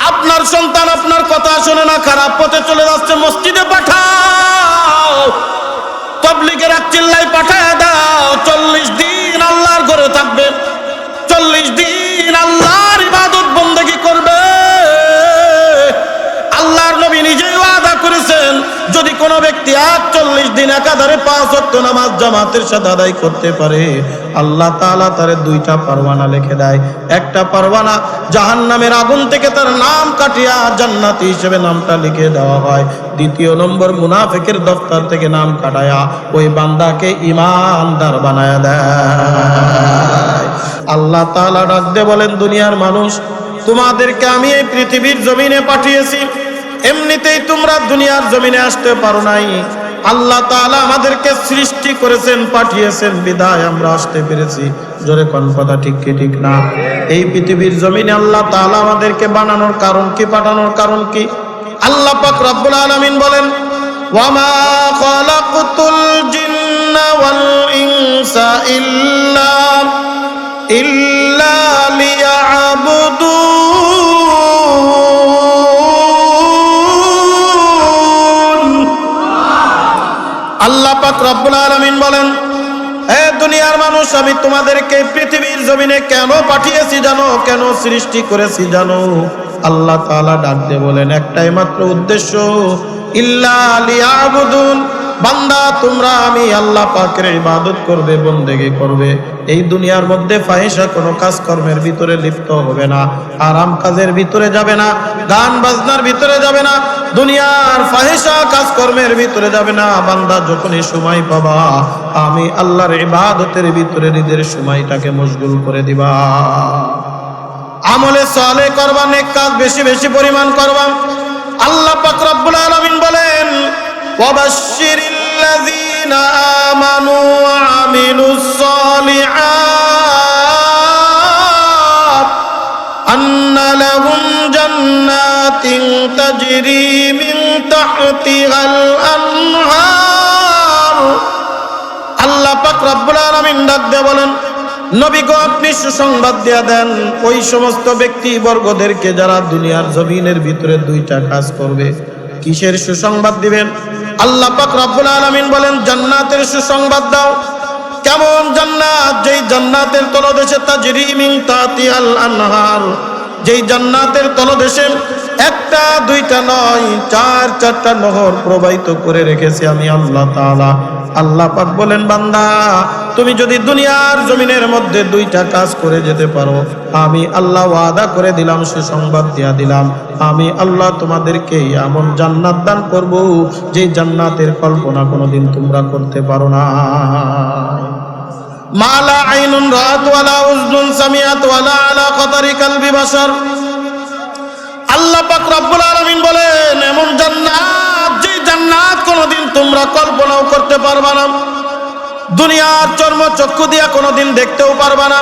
আপনার সন্তান আপনার কথা শোনে না, খারাপ পথে চলে যাচ্ছে, মসজিদে পাঠাও, তাবলীগের এক চিল্লায় পাঠায় দাও। 40 দিন আল্লাহর ঘরে থাকবে, 40 দিন আল্লাহর ইবাদত বন্দেগী করবে। আল্লাহর নবী নিজেই ওয়াদা করেছেন, যদি কোনো ব্যক্তি 40 দিন একাধারে 5 ওয়াক্ত নামাজ জামাতের সাথে আদায় করতে পারে, আল্লাহ তাআলা তার 2টা পরওয়ানা লিখে দেয়। একটা পরওয়ানা জাহান্নামের আগুন থেকে তার নাম কাটিয়া জান্নাতি হিসেবে নামটা লিখে দেওয়া হয়। দ্বিতীয় নম্বর, মুনাফিকের দফতর থেকে নাম কাটায়া ওই বান্দাকে ঈমানদার বানায়া দেয়। আল্লাহ তাআলা ডাক দিয়ে বলেন, দুনিয়ার মানুষ, তোমাদেরকে আমি এই পৃথিবীর জমিনে পাঠিয়েছি, এমনিতেই তোমরা দুনিয়ার জমিনে আসতে পারো নাই। আল্লাহ তাআলা আমাদেরকে সৃষ্টি করেছেন, পাঠিয়েছেন, বিদায় আমরা আসতে পেরেছি। জোরে কোন কথা ঠিক কি ঠিক না? এই পৃথিবীর জমিনে আল্লাহ তাআলা আমাদেরকে বানানোর কারণ কি, পাঠানোর কারণ কি? আল্লাহ পাক রব্বুল আলামিন বলেন, ওয়ামা খালাকতুল জিন্না ওয়াল ইনসা ইল্লা লিয়াবুদুন। আল্লাহ পাক রব্বুল আলামিন বলেন, হে দুনিয়ার মানুষ, আমি তোমাদেরকে পৃথিবীর জমিনে কেন পাঠিয়েছি জানো, কেন সৃষ্টি করেছি জানো? আল্লাহ তাআলা ডাক দিয়ে বলেন, একটাই মাত্র উদ্দেশ্য, ইল্লা লিয়াবুদুন। বান্দা, তোমরা আমি আল্লাহ পাকের ইবাদত করবে, বন্দেগী করবে। এই দুনিয়ার মধ্যে ফাহিশা কোনো কাজকর্মের ভিতরে লিপ্ত হবে না, আরাম কাজের ভিতরে যাবে না, গান বাজনার ভিতরে যাবে না, দুনিয়ার ফাহিশা কাজকর্মের ভিতরে যাবে না। বান্দা, যখনই সময় পাবা, আমি আল্লাহর ইবাদতের ভিতরে নিজের সময়টাকে মশগুল করে দিবা। আমলে সালেহ করবা, নেক কাজ বেশি বেশি পরিমাণ করবা। আল্লাহ পাক রব্বুল আলামিন বলেন, ওয়াবাশশিরিল্লাযীনা আমানু ওয়া আমিলুস সালিহাত আন্না লাহুম জান্নাতিন তাজরি মিন তাহতিহাল আনহার। আল্লাহ পাক রব্বুল আলামিন ডাক দিয়ে বলেন, নবী গো, আপনি সুসংবাদ দিয়ে দেন ওই সমস্ত ব্যক্তি বর্গদেরকে যারা দুনিয়ার জমিনের ভিতরে 2টা কাজ করবে। কিসের সুসংবাদ দিবেন? আল্লাহ পাক রব্বুল আলামিন বলেন, জান্নাতের সুসংবাদ দাও। কেমন জান্নাত? যেই জান্নাতের তলদেশে তাজরি মিন তাহতিহাল আনহার, যেই জান্নাতের তলদেশে 1টা 2টা নয়, 4-4টা নহর প্রবাহিত করে রেখেছি আমি আল্লাহ তাআলা। আল্লাহ পাক বলেন, বান্দা, তুমি যদি দুনিয়ার জমিনের মধ্যে 2টা কাজ করে যেতে পারো, আমি আল্লাহ ওয়াদা করে দিলাম, সুসংবাদ দিয়া দিলাম, আমি আল্লাহ তোমাদেরকে এমন জান্নাত দান করব যে জান্নাতের কল্পনা কোনোদিন তোমরা করতে পারো না। মালা আইনুন রাআত ওয়ালা উযনুন সামিআত ওয়ালা আলা খাতারি কলবি বাশার। আল্লাহ পাক রব্বুল আলামিন বলেন, এমন জান্নাত, যে জান্নাত কোনোদিন তোমরা কল্পনাও করতে পারবা না, দুনিয়ার চর্মচক্ষু দিয়া কোনোদিন দেখতেও পারবা না,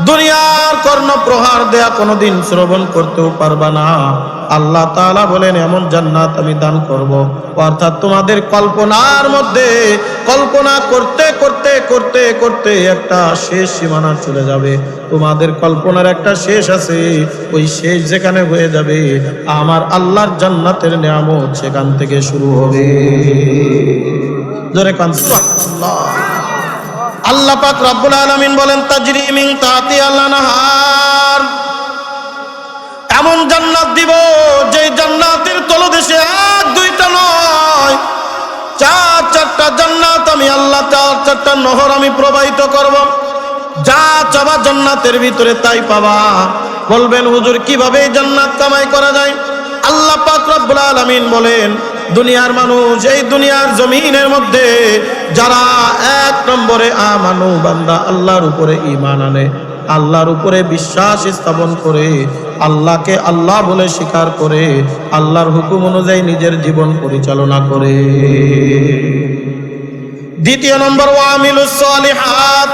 দুনিয়ার কর্ণপ্রহার দেয়া কোনোদিন শ্রবণ করতেও পারবা না। আল্লাহ তাআলা বলেন, এমন জান্নাত আমি দান করব। অর্থাৎ তোমাদের কল্পনার মধ্যে কল্পনা করতে করতে করতে করতে একটা শেষ সীমানা চলে যাবে। তোমাদের কল্পনার একটা শেষ আছে, ওই শেষ যেখানে হয়ে যাবে, আমার আল্লাহর জান্নাতের নিয়ামত সেখান থেকে শুরু হবে। জোরে কান সুবহানাল্লাহ। আল্লাহ পাক রব্বুল আলামিন বলেন, তাজরি মিন তাহতিহাল আনহার। এমন জান্নাত দিব যে জান্নাতের তলদেশে 1-2টা নয়, 4-4টা জান্নাত আমি আল্লাহ, 4-4টা নহর আমি প্রবাহিত করব। যা চাবা জান্নাতের ভিতরে তাই পাবা। বলবেন, হুজুর কিভাবে এই জান্নাত কামাই করা যায়? আল্লাহ পাক রব্বুল আলামিন বলেন, দুনিয়ার মানুষ, এই দুনিয়ার জমিনের মধ্যে যারা 1 নম্বরে আমানু, বান্দা আল্লাহর উপরে ঈমান আনে, আল্লাহর উপরে বিশ্বাস স্থাপন করে, আল্লাহকে আল্লাহ বলে স্বীকার করে, আল্লাহর হুকুম অনুযায়ী নিজের জীবন পরিচালনা করে। দ্বিতীয় নম্বর, ওয়া আমিলুস সালিহাত।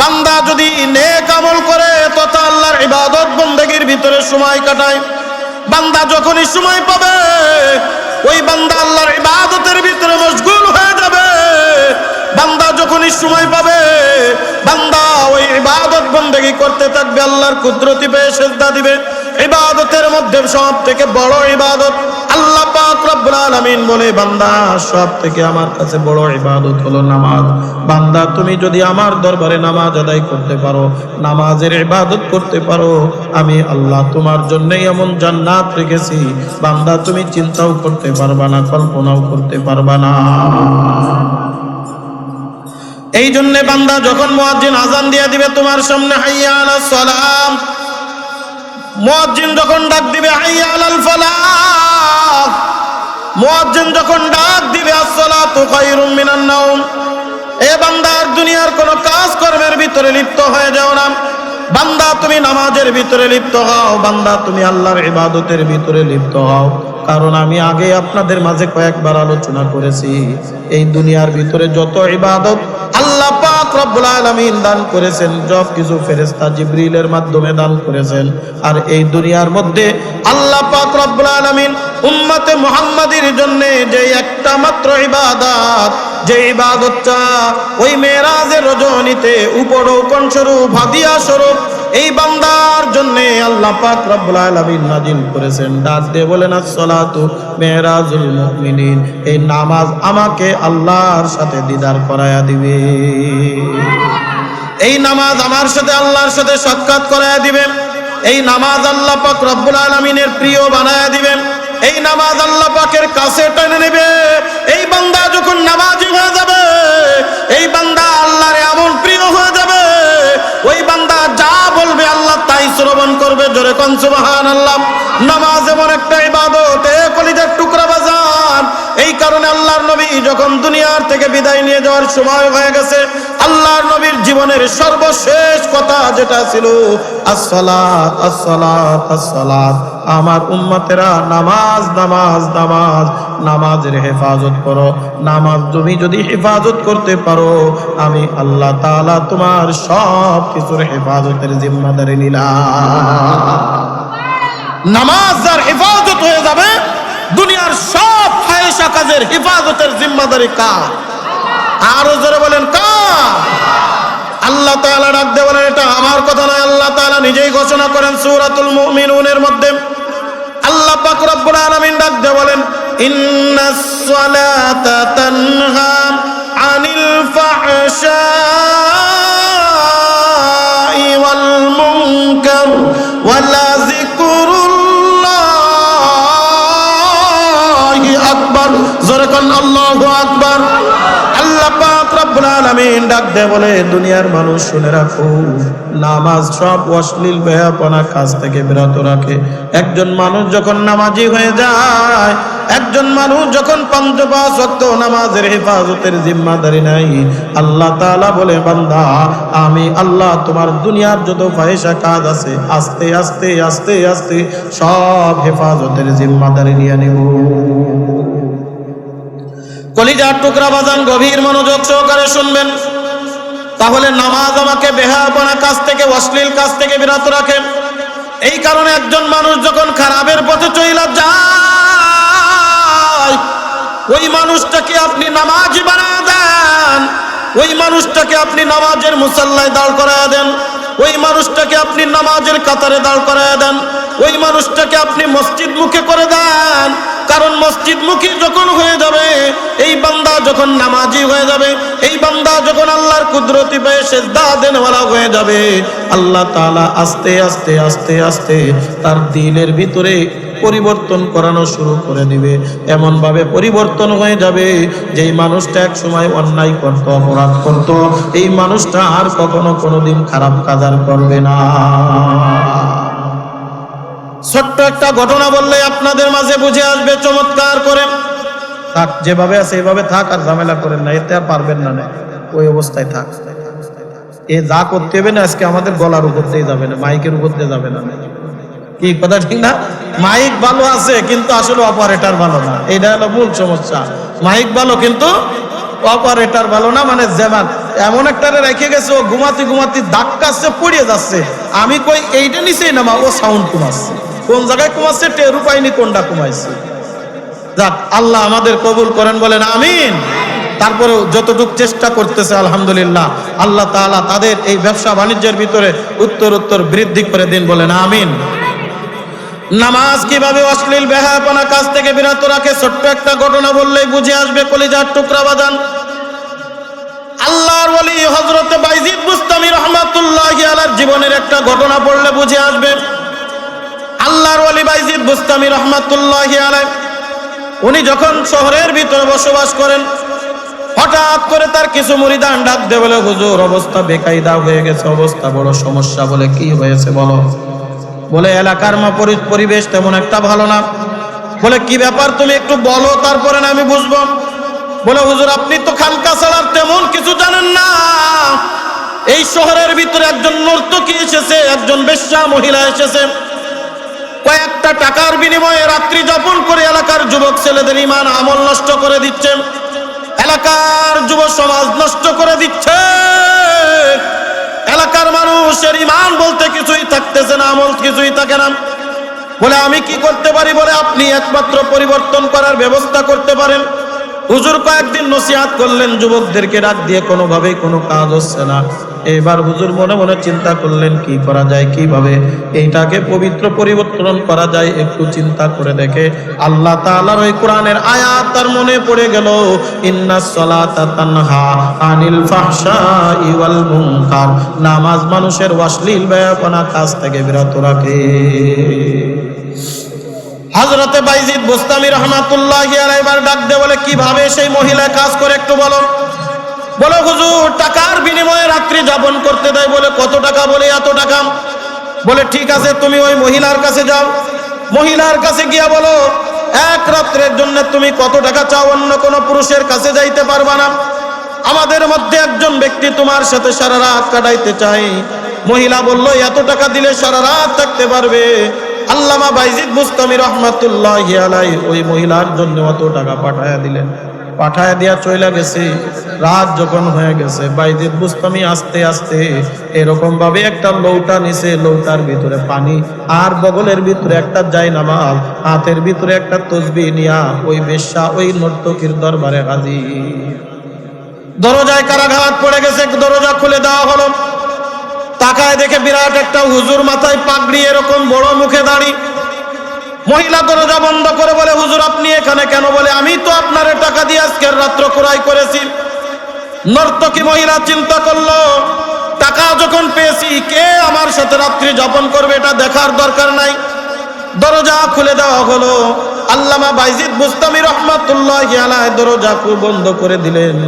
বান্দা যদি নেক আমল করে তথা আল্লাহর ইবাদত বন্দেগীর ভিতরে সময় কাটায়, বান্দা যখনই সময় পাবে ওই বান্দা আল্লাহর ইবাদতের ভিতরে মশগুল হয়ে যাবে। বান্দা যখনই সময় পাবে, বান্দা ওই ইবাদত বন্দেগী করতে থাকবে, আল্লাহর কুদরতি পেয়ে সিজদা দিবে, ইবাদতের মধ্যে সব থেকে বড় ইবাদত আল্লাহ পাক রব্বুল আলামিন বলে বান্দা সব থেকে আমার কাছে বড় ইবাদত হলো নামাজ। বান্দা তুমি যদি আমার দরবারে নামাজ আদায় করতে পারো, নামাজের ইবাদত করতে পারো, আমি আল্লাহ তোমার জন্য এমন জান্নাত রেখেছি বান্দা তুমি চিন্তাও করতে পারবা না, কল্পনাও করতে পারবা না। এই জন্য বান্দা যখন মুয়াজ্জিন আজান দিয়ে দিবে তোমার সামনে হাইয়া আলাস সালাম, মুয়াজ্জিন যখন ডাক দিবে হাইয়া আলাল ফালাহ, মুয়াজ্জিন যখন ডাক দিবে আসসালাতু খায়রুম মিনান নাওম, এ বান্দা দুনিয়ার কোন কাজ কর্মের ভিতরে লিপ্ত হয়ে যাও না, বান্দা তুমি নামাজের ভিতরে লিপ্ত হও, বান্দা তুমি আল্লাহর ইবাদতের ভিতরে লিপ্ত হও। কারণ আমি আগে আপনাদের মাঝে কয়েকবার আলোচনা করেছি, এই দুনিয়ার ভিতরে যত ইবাদত আল্লাহ পাক রব্বুল আলামিন দান করেছেন সব কিছু ফেরেশতা জিবরিলের মাধ্যমে দান করেছেন। আর এই দুনিয়ার মধ্যে আল্লাহ পাক রব্বুল আলামিন উম্মতে মুহাম্মাদীর জন্য যে একটা মাত্র ইবাদত, যে ইবাদতটা ওই মেরাজের রজনীতে উপঢৌকন স্বরূপ হাদিয়া স্বরূপ এই বান্দার জন্য আল্লাহ পাক রব্বুল আলামিন নাজিল করেছেন। ডাক দিয়ে বলেন আসসালাতু মেরাজুল মুমিনিন, এই নামাজ আমাকে আল্লাহর সাথে দিদার করায়া দিবে, এই নামাজ আমার সাথে আল্লাহর সাথে সাক্ষাৎ করায়া দিবে, এই নামাজ আল্লাহ পাক রব্বুল আলামিনের প্রিয় বানায়া দিবেন, এই নামাজ আল্লাহ পাকের কাছে টেনে নেবে। এই বান্দা যখন নামাজি হয়ে যাবে, এই বান্দা আল্লাহর এমন প্রিয় হয়ে যাবে, ওই বান্দা যা বলবে আল্লাহ তাই শ্রবণ করবে। জোরে কোন সুবহানাল্লাহ। নামাজ এমন একটা ইবাদত, এ কলিজার টুকরা বাজান, এই কারণে আল্লাহর নবী যখন দুনিয়ার থেকে বিদায় নিয়ে যাওয়ার সময় হয়ে গেছে, আল্লাহর নবীর জীবনের সর্বশেষ কথা যেটা ছিল আসসালাত আসসালাত আসসালাত, আমার উম্মতেরা নামাজ নামাজ নামাজ, নামাজের হেফাজত করো, নামাজ তুমি যদি হেফাজত করতে পারো আমি আল্লাহ তাআলা তোমার সব কিছুর হেফাজতের জিম্মাদারি নিলাম। নামাজ যার হেফাজত হয়ে যাবে, দুনিয়ার সব ফাহিশা কাজের হেফাজতের জিম্মাদারি কার? আরো জোরে বলেন কার? আল্লাহ তাআলা ডাক দিয়ে বলেন এটা আমার কথা নয়, আল্লাহ তাআলা নিজেই ঘোষণা করেন সূরাতুল মুমিনুনের মধ্যে। আল্লাহ পাক রব্বুল আলামিন ডাক দিয়ে বলেন ইন্নাস সালাতা তানহা আনিল ফাহশাই ওয়াল মুনকার ওয়ালা যিকরুল্লাহি আকবার। জোরে কোন আল্লাহু আকবার। আল্লাহ পাক রব্বুল আলামিন ডাক দিয়ে বলে দুনিয়ার মানুষ শুনে রাখো, নামাজ সব অশ্লীল বেহাপনা কাজ থেকে বিরত রাখে। একজন মানুষ যখন নামাজি হয়ে যায়, একজন মানুষ যখন ৫ ওয়াক্ত নামাজের হেফাজতের জিম্মাদারি নাই, আল্লাহ তাআলা বলে বান্দা আমি আল্লাহ তোমার দুনিয়ার যত ফাহিশা কাজ আছে আস্তে আস্তে আস্তে আস্তে সব হেফাজতের জিম্মাদারি নিয়ে নেব। কলিজার টুকরা বাজান গভীর মনোযোগ সহকারে শুনবেন। তাহলে নামাজ আমাকে বেহায়াপনা কাজ থেকে অশ্লীল কাজ থেকে বিরত রাখে। এই কারণে একজন মানুষ যখন খারাপের পথে চলে যায়, ওই মানুষটাকে আপনি নামাজি বানায় দেন, ওই মানুষটাকে আপনি নামাজের মুসাল্লায় দাঁড় করায় দেন, ওই মানুষটাকে আপনি নামাজের কাতারে দাঁড় করায় দেন, ওই মানুষটাকে আপনি মসজিদ মুখে করে দেন। কারণ মসজিদ মুখী যখন হয়ে যাবে, এই বান্দা যখন নামাজি হয়ে যাবে, এই বান্দা যখন আল্লাহর কুদরতি পেয়ে সেজদা দেনওয়ালা হয়ে যাবে, আল্লাহ তাআলা আস্তে আস্তে আস্তে আস্তে তার দিলের ভিতরে পরিবর্তন করানো শুরু করে দিবে। এমন ভাবে পরিবর্তন হয়ে যাবে যেই মানুষটা এক সময় অন্যায় করত, অপরাধ করত, এই মানুষটা আর কখনো কোনোদিন খারাপ কাজ আর করবে না। ছোট্ট একটা ঘটনা বললে আপনাদের মাঝে বুঝে আসবে চমৎকার করে। থাক, যেভাবে আছে এইভাবে থাক, আর ঝামেলা করেন না, এতে আর পারবেন না, ওই অবস্থায় থাক। এ যা করতে হবে না আজকে আমাদের গলার উপর দিয়ে যাবে না, মাইকের উপর দিয়ে যাবে না। কি কথা ঠিক না? মাইক ভালো আছে কিন্তু আসলে অপারেটর ভালো না, এইটা হলো মূল সমস্যা। মাইক ভালো কিন্তু অপারেটর ভালো না। মানে যেমন এমন একটা রেখে গেছে, ও ঘুমাতে ঘুমাতে ধাক্কাচ্ছে, পড়িয়ে যাচ্ছে, আমি কই এইটা নিচেই নামা, ও সাউন্ড কমাচ্ছে, কোন জায়গায় কমাচ্ছে টেরু পাইনি কোনটা কমাইছে। যাক, আল্লাহ আমাদের কবুল করেন, বলেন আমিন। তারপরে যতটুকু চেষ্টা করতেছে আলহামদুলিল্লাহ, আল্লাহ তাআলা তাদের এই ব্যবসা বাণিজ্যের ভিতরে উত্তর উত্তর বৃদ্ধি করে দিন, বলেন আমিন। নামাজ কিভাবে অশ্লীল বেহায়াপনা কাজ থেকে বিরত রাখে ছোট্ট একটা ঘটনা বললেই বুঝে আসবে কলিজার টুকরা বাজান। আল্লাহর ওলি হযরত বাইজিদ বুস্তামি রাহমাতুল্লাহি আলাইহির জীবনের একটা ঘটনা পড়লে বুঝে আসবে। আল্লাহর ওলি বাইজিদ বুস্তামি রাহমাতুল্লাহি আলাইহি উনি যখন শহরের ভিতরে বসবাস করেন, হঠাৎ করে তার কিছু মুরিদান ডাক দিয়ে বলে, হুজুর অবস্থা বেকায়দা হয়ে গেছে, অবস্থা বড় সমস্যা। বলে কি হয়েছে বলো? বলে এলাকার পরিবেশ তেমন একটা ভালো না। বলে কি ব্যাপার তুমি একটু বলো, তারপরে না আমি বুঝবো। বলে হুজুর আপনি তো খানকা ছাড়ার তেমন কিছু জানেন না। এই শহরের ভিতরে একজন নর্তকী এসেছে, একজন বেশ্যা মহিলা এসেছে, কয়েকটা টাকার বিনিময়ে রাত্রি যাপন করে এলাকার যুবক ছেলেদের ঈমান আমল নষ্ট করে দিচ্ছে, এলাকার যুব সমাজ নষ্ট করে দিচ্ছে। এলাকার মানুষের ঈমান বলতে কিছুই থাকতেছে না, আমল কিছুই থাকে না। বলে আমি কি করতে পারি? বলে আপনি একমাত্র পরিবর্তন করার ব্যবস্থা করতে পারেন। হুজুর কয়েকদিন নসিহত করলেন যুবকদেরকে ডাক দিয়ে, কোনোভাবেই কোনো কাজ হচ্ছে না। এবার হুজুর মনে মনে চিন্তা করলেন কি করা যায়, কিভাবে এইটাকে পবিত্র পরিবর্তন করা যায়। একটু চিন্তা করে দেখে আল্লাহ তাআলার ওই কোরআনের আয়াত তার মনে পড়ে গেল, ইন্নাস সালাতা তানহা আনিল ফাহশাই ওয়াল মুনকার, নামাজ মানুষের অশ্লীল বেয়াপনা কাজ থেকে বিরত রাখে। হযরতে বাইজিদ বুস্তামি রাহমাতুল্লাহি আলাইহি এবার ডাক দিয়ে বলে, কিভাবে সেই মহিলা কাজ করে একটু বলো। বলে হুজুর টাকার বিনিময়ে রাত্রি যাপন করতে দেয়। বলে কত টাকা? বলে এত টাকা। বলে ঠিক আছে, তুমি ওই মহিলার কাছে যাও। মহিলার কাছে গিয়া বলো, এক রাত্রের জন্য তুমি কত টাকা চাও, অন্য কোনো পুরুষের কাছে যাইতে পারবা না। আমাদের মধ্যে একজন ব্যক্তি তোমার সাথে সারা রাত কাটাইতে চাই। মহিলা বলল, এত টাকা দিলে সারা রাত থাকতে পারবে। আল্লামা বাইজিদ বুস্তামি রাহমাতুল্লাহি আলাইহি ওই মহিলার জন্য অত টাকা পাঠায়া দিলেন। পাঠায়া দিয়া চলে গেছে। রাত যখন হয়ে গেছে, বাইজিদ বুস্তামি আস্তে আস্তে এরকম ভাবে একটা লৌটা নিছে, লৌটার ভিতরে পানি আর বগলের ভিতরে একটা জায়নামাজ, হাতের ভিতরে একটা তসবিহ নিয়া ওই বেশ্যা ওই নর্তকীর দরবারে হাজির। দরজায় কারাঘাত পড়ে গেছে, দরজা খুলে দেওয়া হলো। তাকায় দেখে বিরাট একটা হুজুর, মাথায় পাগড়ি, এরকম বড়, মুখে দাড়ি। মহিলা দরজা বন্ধ করে বলে, হুজুর আপনি এখানে কেন? বলে আমি তো আপনার টাকা দিয়ে আজকের রাত্র ক্রয় করেছি। নর্তকী মহিলা চিন্তা করলো, টাকা যখন পেয়েছি, কে আমার সাথে রাত্রি যাপন করবে এটা দেখার দরকার নাই। দরজা খুলে দেওয়া হলো। আল্লামা বাইজিদ বুস্তামি রাহমাতুল্লাহি আলাইহি দরজা বন্ধ করে দিলেন।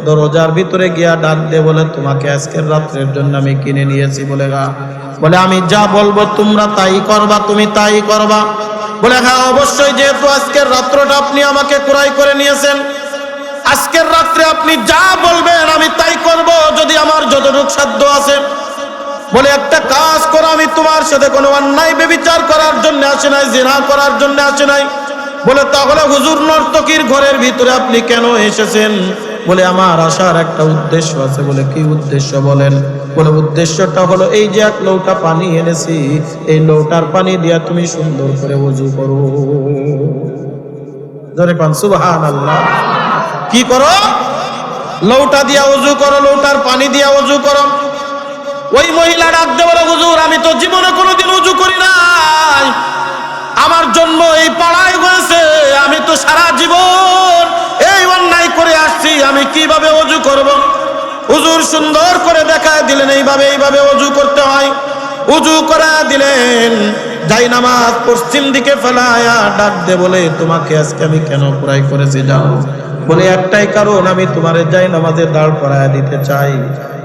দরজার ভিতরে গিয়া ডাক দিয়ে বলে, তোমাকে আজকের রাত্রের জন্য আমি কিনে নিয়েছি। বলে আমি যা বলবো তোমরা তাই করবা, তুমি তাই করবা। বলে হ্যাঁ অবশ্যই, যেহেতু আজকের রাত্রটা আপনি আমাকে ক্রয় করে নিয়েছেন, আজকের রাত্রে আপনি যা বলবেন আমি তাই করব, যদি আমার যতটুকু সাধ্য আছে। বলে একটা কাজ করো, আমি তোমার সাথে কোনো অন্যায় ব্যভিচার করার জন্য আসি নাই, জিনা করার জন্য আসি নাই। বলে তাহলে হুজুর নর্তকীর ঘরের ভিতরে আপনি কেন এসেছেন? বলে আমার আসার একটা উদ্দেশ্য আছে। বলে কি উদ্দেশ্য বলেন? বলে উদ্দেশ্যটা হলো এই যে এক লৌটা পানি এনেছি, এই লৌটার পানি দিয়া তুমি সুন্দর করে ওযু করো। জোরে কোন সুবহানাল্লাহ। কি করো? লৌটা দিয়া ওযু করো, লৌটার পানি দিয়া ওযু করো। ওই মহিলা ডাক দিয়ে বলে, হুজুর আমি তো জীবনে কোনোদিন ওযু করি নাই, আমার জন্ম এই পাড়ায় হয়েছে, আমি তো সারা জীবন এই অন্যায় করে আসছি, আমি কিভাবে ওযু করব? হুজুর সুন্দর করে দেখায় দিলেন, এইভাবে ওযু করতে হয়। ওযু করা দিলেন। জায়নামাজ পশ্চিম দিকে ফেলায়া ডাক দে বলে, তোমাকে আজকে আমি কেন ক্রয় করেছি জানো? বলে একটাই কারণ, আমি তোমার জায়নামাজে দাঁড় করায় দিতে চাই।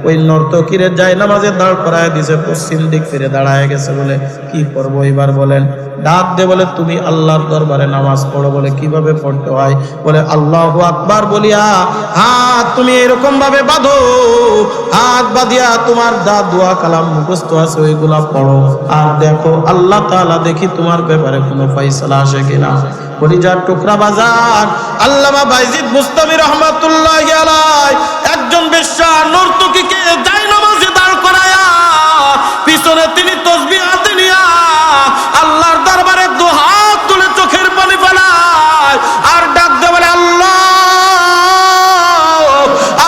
ওই নর্তকীরে জায়নামাজে দাঁড় করায় দিছে, পশ্চিম দিক ফিরে দাঁড়ায় গেছে। বলে কি করবো এবার বলেন? ডাক দে বলে, তুমি আল্লাহর দরবারে নামাজ পড়ো। বলে কিভাবে পড়তে হয়? বলে আল্লাহু আকবার বলিয়া হাত তুমি এরকম ভাবে বাঁধো, হাত বাঁধিয়া তোমার যা দোয়া কালাম মুখস্থ আছে ওইগুলা পড়ো, আর দেখো আল্লাহ তাআলা দেখি তোমার ব্যাপারে কোনো ফয়সালা আসে কিনা। কলিজার টুকরা বাজার, আল্লামা বাইজিদ বুস্তামি রাহমাতুল্লাহি আলাইহি একজন বেশ্যা নর্তকীকে জায়নামাজে দাঁড় করায়া পিছনে তিনি তাসবিহ হাতে নিয়া আল্লাহর দরবারে দু হাত তুলে চোখের পানি ফেলায় আর ডাক দিয়ে বলে, আল্লাহ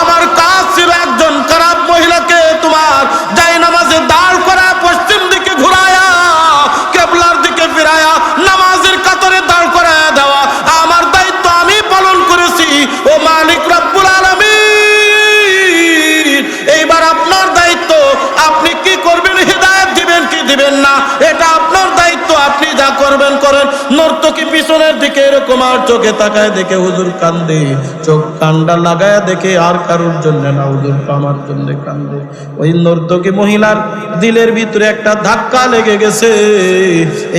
আমার কাজ ছিল একজন খারাপ মহিলাকে তোমার জায়নামাজে দাঁড় করা পশ্চিম দিকে ঘুরায়া কিবলার দিকে ফিরায় যা করবেন করেন। নর্তকী পিছনের দিকে এরকম আর চোখে তাকায় দেখে হুজুর কান্দে, চোখ কান্ডা লাগায় দেখে আর কারোর জন্য না, হুজুর তো আমার জন্য কান্দে। ওই নর্তকী মহিলার দিলের ভিতরে একটা ধাক্কা লেগে গেছে,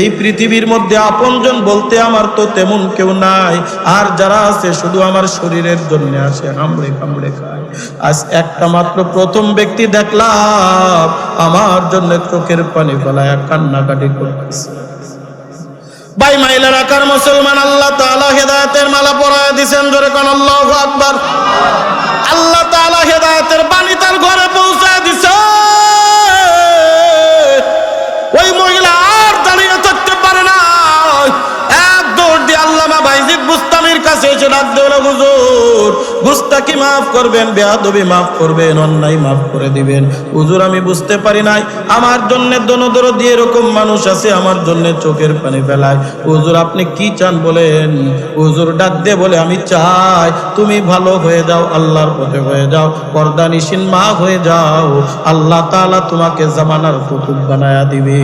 এই পৃথিবীর মধ্যে আপনজন বলতে আমার তো তেমন কেউ নাই, আর যারা আছে শুধু আমার শরীরের জন্য আসে, হামড়ে কামড়ে খায়। আজ একটা মাত্র প্রথম ব্যক্তি দেখলাম আমার জন্য চোখের পানি ফেলায় কান্নাকাটি করতেছে। ভাই মাইলার আকার মুসলমান, আল্লাহ তাআলা হেদায়েতের মালা পরায় দিবেন, জোরে কোন আল্লাহু আকবার। আল্লাহ তাআলা হেদায়েতের বাণী তার ঘরে পৌঁছায় দিছে। ওই মহিলা আর দাঁড়িয়ে থাকতে পারে না, এক দৌড় দিয়ে আল্লামা বাইজিদ বুস্তামির কাছে এসে ডাক দিল, হুজুর গুস্তাকি মাফ করবেন, বেয়াদবি মাফ করবেন, অন্যায় মাফ করে দিবেন। হুজুর আমি বুঝতে পারি নাই, আমার জন্য দনদরদি এরকম মানুষ আছে আমার জন্য চোখের পানি ফেলায়। হুজুর আপনি কি চান বলেন? হুজুর ডাক দিয়ে বলে, আমি চাই তুমি ভালো হয়ে যাও, আল্লাহর পথে হয়ে যাও, পর্দানিশীন মা হয়ে যাও, আল্লাহ তাআলা তোমাকে জামানার কুতুব বানায়া দিবে।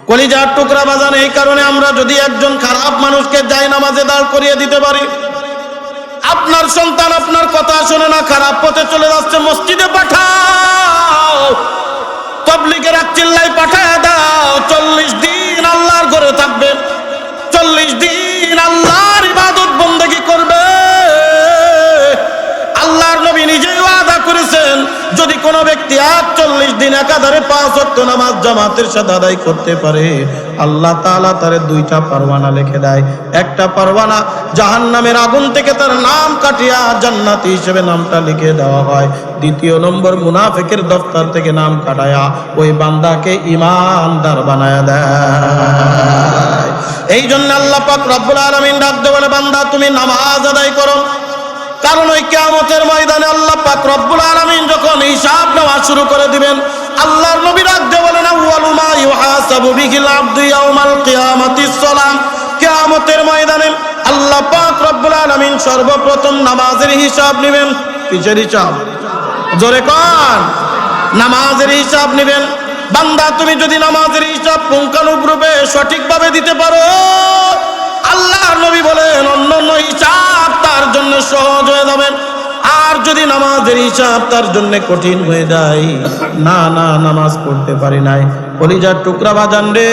কলিজার টুকরা বাজান, এই কারণে আমরা যদি একজন খারাপ মানুষকে জায়নামাজে দাঁড় করিয়ে দিতে পারি, আপনার সন্তান আপনার কথা শোনে না, খারাপ পথে চলে যাচ্ছে, মসজিদে পাঠাও, তাবলীগের এক চিল্লাই পাঠায় দাও, 40 দিন আল্লাহর ঘরে থাকবে, 40 দিন আল্লাহর ইবাদত বন্দেগী করবে। আল্লাহর নবী নিজেই ওয়াদা করেছেন, যদি কোনো ব্যক্তি 40 দিন একাধারে 5 ওয়াক্ত নামাজ জামাতের সাথে আদায় করতে পারে, আল্লাহ তাআলা তারে 2টা পরওয়ানা লিখে দেয়। একটা পরওয়ানা জাহান্নামের আগুন থেকে তার নাম কাটিয়া জান্নাতি হিসেবে নামটা লিখে দেওয়া হয়। দ্বিতীয় নম্বর, মুনাফিকের দফতর থেকে নাম কাটায়া ওই বান্দাকে ঈমানদার বানায়া দেয়। এই জন্য আল্লাহ পাক রব্বুল আলামিন ডাক দিয়ে বলে, বান্দা তুমি নামাজ আদায় করো, কারণ ওই কিয়ামতের ময়দানে আল্লাহ পাক রব্বুল আলামিন যখন হিসাব নেওয়া শুরু করে দিবেন, আল্লাহর নবী ডাক দিয়ে বলেন, আউয়ালু মা ইউহাসাবু বিহিল আবদু ইয়াউমাল কিয়ামাতিস সালাম। কিয়ামতের ময়দানে আল্লাহ পাক রব্বুল আলামিন সর্বপ্রথম নামাজের হিসাব নেবেন। কিসের হিসাব? জোরে কোন? নামাজের হিসাব নেবেন। বান্দা তুমি যদি নামাজের হিসাব পুঙ্খানুপুঙ্খভাবে সঠিকভাবে দিতে পারো, আল্লাহর নবী বলেন অন্যান্য হিসাব তার জন্য সহজ হয়ে যাবে। আর যদি নামাজের হিসাব তার জন্য কঠিন হয়ে যায়, না নামাজ পড়তে পারি নাই, কলিজার টুকরা বাজান রে,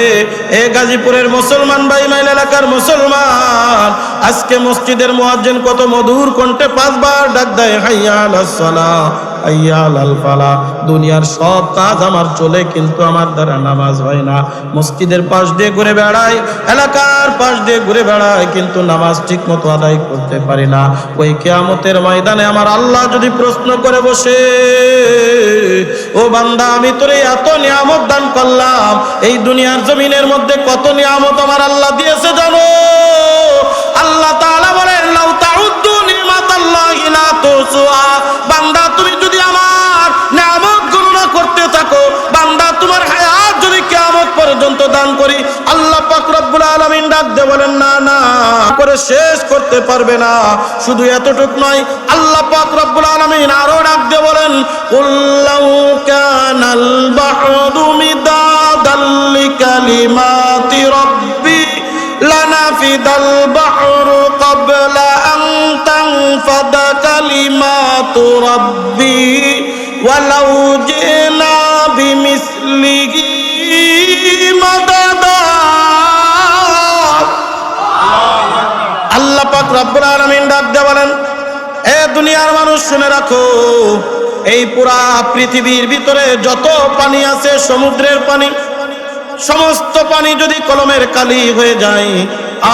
এ গাজীপুরের মুসলমান ভাই, মাইল এলাকার মুসলমান, আজকে মসজিদের মুয়াজ্জিন কত মধুর কণ্ঠে 5 বার ডাক দেয়, হাইয়া আলাস সালাহ, হাইয়া আলাল ফালাহ। দুনিয়ার সব কাজ আমার চলে, কিন্তু আমার দ্বারা নামাজ হয় না। মসজিদের পাশ দিয়ে ঘুরে বেড়াই, এলাকার পাশ দিয়ে ঘুরে বেড়াই, কিন্তু নামাজ ঠিক মতো আদায় করতে পারি না। ওই কিয়ামতের ময়দানে আমার আল্লাহ যদি প্রশ্ন করে বসে, ও বান্দা আমি তোরে এত নিয়ামত দান করলাম, এই দুনিয়ার জমিনের মধ্যে কত নিয়ামত আমার আল্লাহ দিয়েছে জানো? আল্লাহ তাআলা বলেন, লাউ তাউদ্দু নিমাতাল্লাহি লা তুসুহা। বান্দা তুমি যদি আমার নিয়ামত গণনা করতে থাকো, বান্দা তোমার হায়াত যদি কিয়ামত পর্যন্ত দান করি, আল্লাহ পাক রব্বুল আলামিন ডাক দিয়ে বলেন, না করে শেষ করতে পারবে না। শুধু এতটুক নয়, আল্লাহ পাক রব্বুল আলামিন আরো ডাক দিয়ে বলেন, কুল্লাউ কানাল বাহরু মিদাদাল লিকালিমাতি রাব্বি লানাফিদাল বাহরু ক্বাবলা আন তানফাদা কালিমাতু রাব্বি ওয়ালাউ জিনা বিমিসলিহি মাদাদা। আল্লাহ পাক রব্বুল আলামিন ডাক দিয়ে বলেন, এ দুনিয়ার মানুষ শুনে রাখো, এই পুরা পৃথিবীর ভিতরে যত পানি আছে, সমুদ্রের পানি, সমস্ত পানি যদি কলমের কালি হয়ে যায়,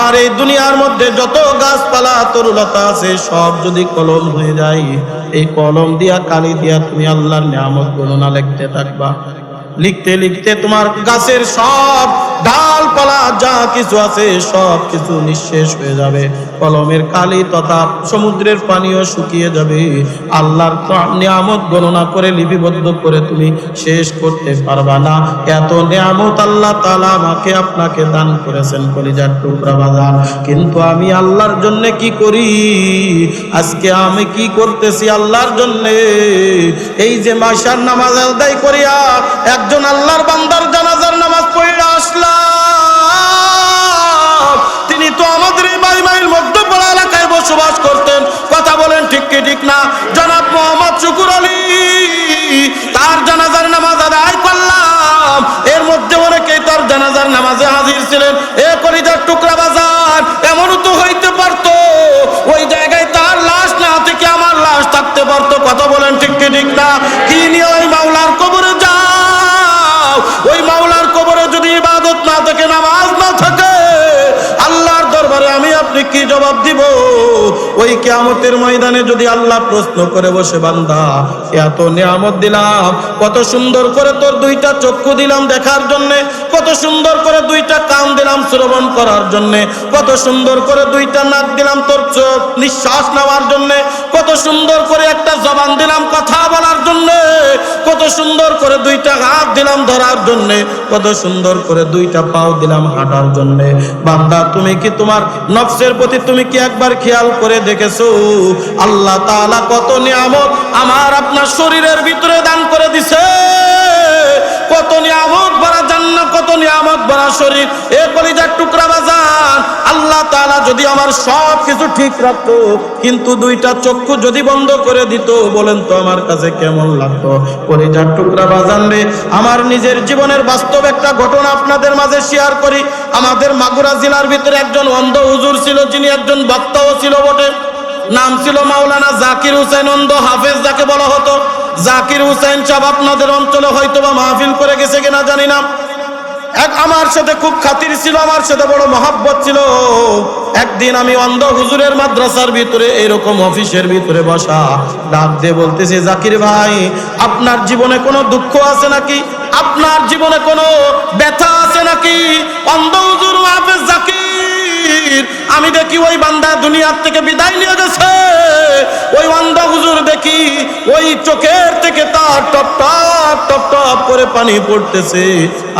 আর এই দুনিয়ার মধ্যে যত গাছপালা তরুলতা আছে সব যদি কলম হয়ে যায়, এই কলম দিয়া কালি দিয়া তুমি আল্লাহর নিয়ামত গণনা লিখতে থাকবা। লিখতে লিখতে তোমার গাছের সব ডালপালা যা কিছু আছে সব কিছু নিঃশেষ হয়ে যাবে, কলমের কালি তথা সমুদ্রের পানিও শুকিয়ে যাবে। আল্লাহর নিয়ামত গণনা করে লিপিবদ্ধ করে তুমি শেষ করতে পারবা না। এত নিয়ামত আল্লাহ তাআলা আমাকে আপনাকে দান করেছেন কলিজার টুকরা বাজার, কিন্তু আমি আল্লাহর জন্য কি করি? আজকে আমি কি করতেছি আল্লাহর জন্য? এই যে মাশার নামাজ আদায় করিয়া একজন আল্লাহর বান্দার জানাজা ঠিক না? জনাব মোহাম্মদ শুকুর আলী, তার জানাজার নামাজ আদায় করলাম, এর মধ্যে অনেকেই তার জানাজার নামাজে হাজির ছিলেন। এ কলিজার টুকরা বাজার, এমনও তো হইতে পারতো ওই জায়গায় তার লাশ না থেকে আমার লাশ থাকতে পারতো। কথা বলেন ঠিক কি ঠিক না? কি নিয়ে ওই মাওলার কবরে যাও? ওই মাওলার কবরে যদি ইবাদত না থাকে, নামাজ না থাকে, আল্লাহর দরবারে আমি আপনি কি জবাব দিব? ওই কিয়ামতের ময়দানে যদি আল্লাহ প্রশ্ন করে বসে, বান্দা এত নিয়ামত দিলাম, কত সুন্দর করে তোর দুইটা চক্ষু দিলাম দেখার জন্যে, কত সুন্দর করে দুইটা কান দিলাম শ্রবণ করার জন্যে, কত সুন্দর করে দুইটা নাক দিলাম তোর নিঃশ্বাস নেওয়ার জন্যে, কত সুন্দর করে একটা জবান দিলাম কথা বলার জন্যে, কত সুন্দর করে দুইটা হাত দিলাম ধরার জন্যে, কত সুন্দর করে দুইটা পাও দিলাম হাঁটার জন্যে। বান্দা তুমি কি তোমার নফসের প্রতি তুমি কি একবার খেয়াল করে দেখেছো? আল্লাহ তাআলা কত নিয়ামত আমার আপনার শরীরের ভিতরে দান করে দিছে, কত নিয়ামত ভরা জান্নাত, কত নিয়ামত ভরা শরীর। এ কলিজার টুকরা বাজার, আল্লাহ তাআলা যদি আমার সব কিছু ঠিক রাখতো, কিন্তু দুইটা চক্ষু যদি বন্ধ করে দিত, বলেন তো আমার কাছে কেমন লাগতো? কলিজার টুকরা বাজান রে, আমার নিজের জীবনের বাস্তব একটা ঘটনা আপনাদের মাঝে শেয়ার করি। আমাদের মাগুরা জেলার ভিতরে একজন অন্ধ হুজুর ছিল, যিনি একজন বক্তাও ছিল বটে। নাম ছিল মাওলানা জাকির হুসাইন অন্ধ হাফেজ, যাকে বলা হতো। জাকির হুসাইন সাহেব আপনাদের অঞ্চলে হয়তো বা মাহফিল করে গেছে কিনা জানি না। এক আমার সাথে খুব খাতির ছিল, আমার সাথে বড় মহব্বত ছিল। একদিন আমি অন্ধ হুজুরের মাদ্রাসার ভিতরে এরকম অফিসের ভিতরে বসা, ডাক দিয়ে বলতেছে, জাকির ভাই, আপনার জীবনে কোনো দুঃখ আছে নাকি? আপনার জীবনে কোনো ব্যথা আছে নাকি? অন্ধ হুজুর হাফেজ জাকির, আমি দেখি ওই বান্দা দুনিয়ার থেকে বিদায় নিয়ে গেছে। ওই অন্ধ হুজুর দেখি ওই চোখের থেকে তার টপ টপ টপ টপ করে পানি পড়তেছে,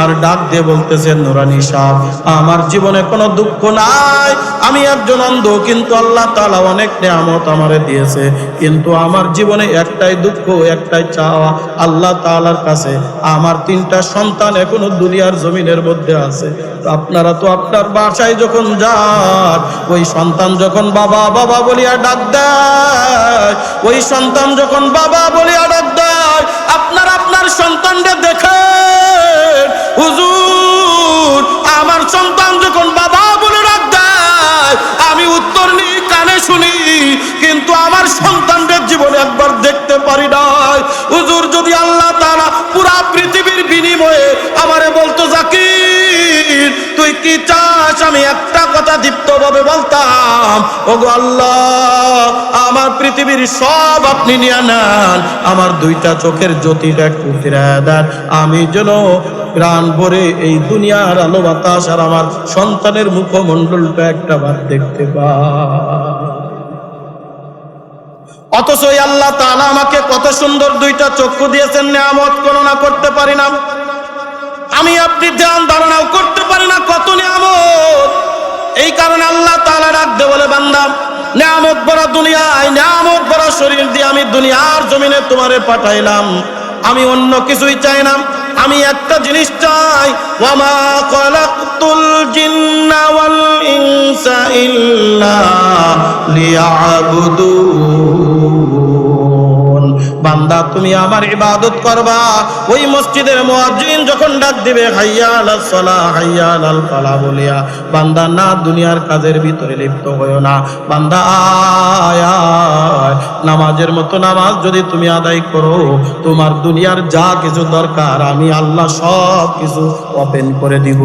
আর ডাক দিয়ে বলতেছে, নুরানি সাহেব, আমার জীবনে কোনো দুঃখ নাই, আমি একজন অন্ধ, কিন্তু আল্লাহ তাআলা অনেক নিয়ামত আমারে দিয়েছে, কিন্তু আমার জীবনে একটাই দুঃখ, একটাই চাওয়া, আল্লাহ তাআলার কাছে আমার 3টা সন্তান এখনো দুনিয়ার জমিনের মধ্যে আছে। আপনারা তো আপনার বাসায় যখন যান, ওই সন্তান যখন বাবা বাবা বলিয়া ডাক দেয়, ওই সন্তান যখন বাবা বলিয়া ডাক দেয়, আপনার আপনার সন্তানদের দেখেন, হুজুর আমার সন্তান যখন বাবা বলে ডাক দেয়, আমি উত্তর নিই, কানে শুনি, কিন্তু আমার সন্তানদের জীবনে একবার দেখতে পারি নাই। হুজুর যদি আল্লাহ তাআলা পুরা পৃথিবীর বিনিময়ে আমারে বলতো, জাকির তুই কি চাস, আমি একটা কথা দীপ্তভাবে বলতাম, ওগো আল্লাহ, আমার পৃথিবীর সব আপনি নিয়ে নেন, আমার 2টা চোখের জ্যোতিটা একটু ফিরিয়ে দেন, আমি যেন প্রাণ ভরে এই দুনিয়ার আলো বাতাস আর আমার সন্তানের মুখমণ্ডলটা একটা বার দেখতে পাই। অথচ আল্লাহ তাআলা আমাকে কত সুন্দর 2টা চক্ষু দিয়েছেন, নিয়ামত গণনা করতে পারি না, আমি আপনি ধ্যান ধারণাও করতে পারি না, কত নিয়ামত। এই কারণে আল্লাহ তাআলা ডাকতে বলে, বান্দা নিয়ামত ভরা দুনিয়ায়, নিয়ামত ভরা শরীর দিয়ে আমি দুনিয়ার জমিনে তোমারে পাঠাইলাম, আমি অন্য কিছুই চাই না, আমি একটা জিনিস চাই, ওয়ামা খালাকতুল জিন্না ওয়াল ইনসা ইল্লা লিয়াবুদুন। বান্দা তুমি আমার ইবাদত করবা। ওই মসজিদের মুয়াজ্জিন যখন ডাক দিবে, হাইয়া আলাস সালাহ, হাইয়া আলাল ফালাহ বলিয়া, বান্দা না দুনিয়ার কাজের ভিতরে লিপ্ত হয়ো না, বান্দা আয় আয়, নামাজের মতো নামাজ যদি তুমি আদায় করো, তোমার দুনিয়ার যা কিছু দরকার আমি আল্লাহ সব কিছু ওপেন করে দিব।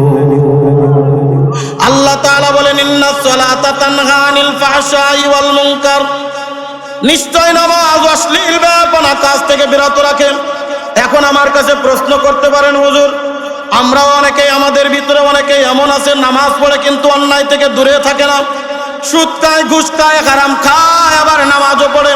আল্লাহ তাআলা বলেন, ইন্নাস সালাতা তানহা আনিল ফাহশাই ওয়াল মুনকার, নিশ্চয় নামাজ অশ্লীল বেপনা কাজ থেকে বিরত রাখেন। এখন আমার কাছে প্রশ্ন করতে পারেন, হুজুর আমরাও অনেকেই, আমাদের ভিতরে অনেকেই এমন আছে, নামাজ পড়ে কিন্তু অন্যায় থেকে দূরে থাকে না, সুদ খায়, ঘুষ খায়, হারাম খায়, আবার নামাজও পড়ে।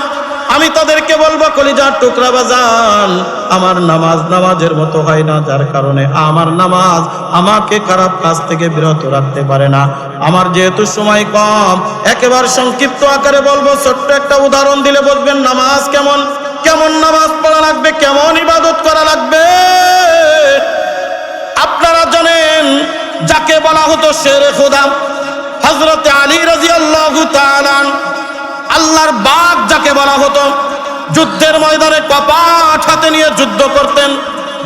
আমি তাদেরকে বলবো, কলিজার টুকরা বাজান, আমার নামাজ নামাজের মতো হয় না, যার কারণে আমার নামাজ আমাকে খারাপ কাজ থেকে বিরত রাখতে পারে না। আমার যেহেতু সময় কম, একেবারে সংক্ষিপ্ত আকারে বলবো, ছোট্ট একটা উদাহরণ দিলে বুঝবেন নামাজ কেমন, কেমন নামাজ পড়া লাগবে, কেমন ইবাদত করা লাগবে। আপনারা জানেন যাকে বলা হতো শেরে খোদা, হযরত আলী রাদিয়াল্লাহু তাআলা, আল্লাহর বাগ যাকে বলা হতো, যুদ্ধের ময়দানে কপাট হাতে নিয়ে যুদ্ধ করতেন।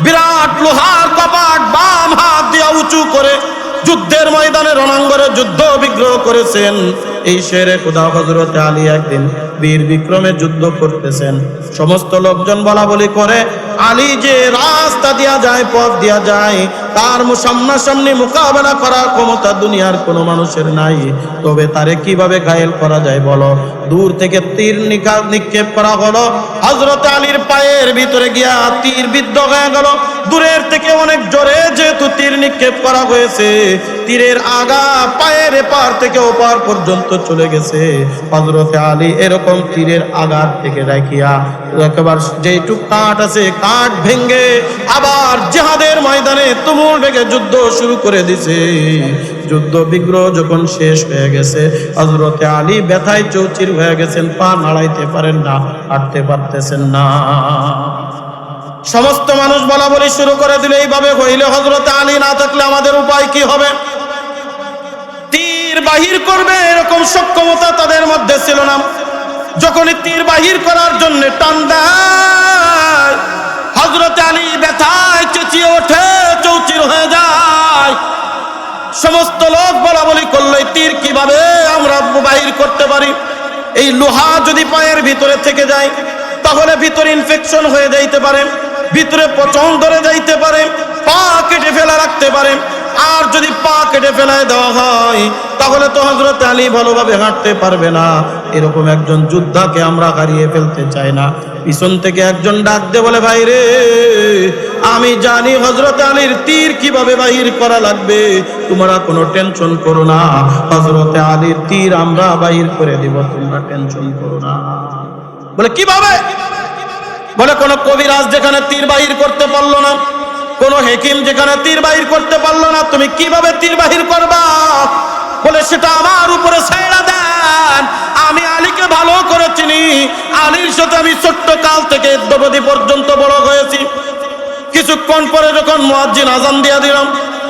বিরাট লোহার কপাট বাম হাত দিয়ে উঁচু করে যুদ্ধের ময়দানে রণাঙ্গনে যুদ্ধ বিগ্রহ করেছেন। এই শেরে খোদা হযরত আলী একদিন বীর বিক্রমে যুদ্ধ করতেছেন। সমস্ত লোকজন বলা বলি করে, আলী যে রাস্তা দিয়া যায়, পথ দিয়া যায়, তার সামনাসামনি মোকাবেলা করার ক্ষমতা দুনিয়ার কোনো মানুষের নাই। তবে তারে কিভাবে ঘায়েল করা যায় বলো? দূর থেকে তীর নিক্ষেপ করা হলো। হযরত আলীর পায়ের ভিতরে গিয়া তীর বিদ্ধ হয়ে গেল। দূরের থেকে অনেক জোরে যেহেতু তীর নিক্ষেপ করা হয়েছে, তীরের আগা পায়ের এপার থেকে ওপার পর্যন্ত চলে গেছে। হযরত আলী এরকম তীরের আগার থেকে রাখিয়া একেবারে যেটুক কাঠ আছে কাঠ ভেঙ্গে আবার জিহাদের ময়দানে তুমুল বেগে যুদ্ধ শুরু করে দিছে। যুদ্ধ বিগ্রহ যখন শেষ হয়ে গেছে, হযরত আলী ব্যথায় চৌচির হয়ে গেছেন, পা নাড়াইতে পারেন না, হাঁটতে পারতেছেন না। সমস্ত মানুষ বলা বলি শুরু করে দিলে, এইভাবে হইলে হযরত আলী না থাকলে আমাদের উপায় কি হবে? তীর বাহির করবে এরকম সক্ষমতা তাদের মধ্যে ছিল না। যখনই তীর বাহির করার জন্য টান দেয়, হযরত আলী ব্যথায় চেঁচিয়ে ওঠে, চৌচির হয়ে যায়। সমস্ত লোক বলা বলি করলো, তীর কিভাবে আমরা বাহির করতে পারি? এই লোহা যদি পায়ের ভিতরে থেকে যায় তাহলে ভিতরে ইনফেকশন হয়ে যাইতে পারে, ভিতরে পচন ধরে যাইতে পারে, পা কেটে ফেলা রাখতে পারে। আর যদি পা কেটে ফেলায় দেওয়া হয় তাহলে তো হযরত আলী ভালোভাবে হাঁটতে পারবে না। এরকম একজন যোদ্ধাকে আমরা হারিয়ে ফেলতে চাই না। পিছন থেকে একজন ডাক দিয়ে বলে, ভাই রে, আমি জানি হযরত আলীর তীর কিভাবে বাহির করা লাগবে, তোমরা কোনো টেনশন করো না, হযরত আলীর তীর আমরা বাহির করে দিব, তোমরা টেনশন করো না। বলে কিভাবে? বলে কোন কবিরাজ যেখানে তীর বাহির করতে পারলো না, কোন হেকিম যেখানে তীর বাহির করতে পারলো না, তুমি কিভাবে তীর বাহির করবা? বলে সেটা আমার উপরে ছাইড়া দেন, আমি আলীকে ভালো করে চিনি, আলীর সাথে আমি ছোট্ট কাল থেকে অদ্যাবধি পর্যন্ত বড় হয়েছি। কিছুক্ষণ পরে যখন মুয়াজ্জিন আযান দিয়া দিলাম,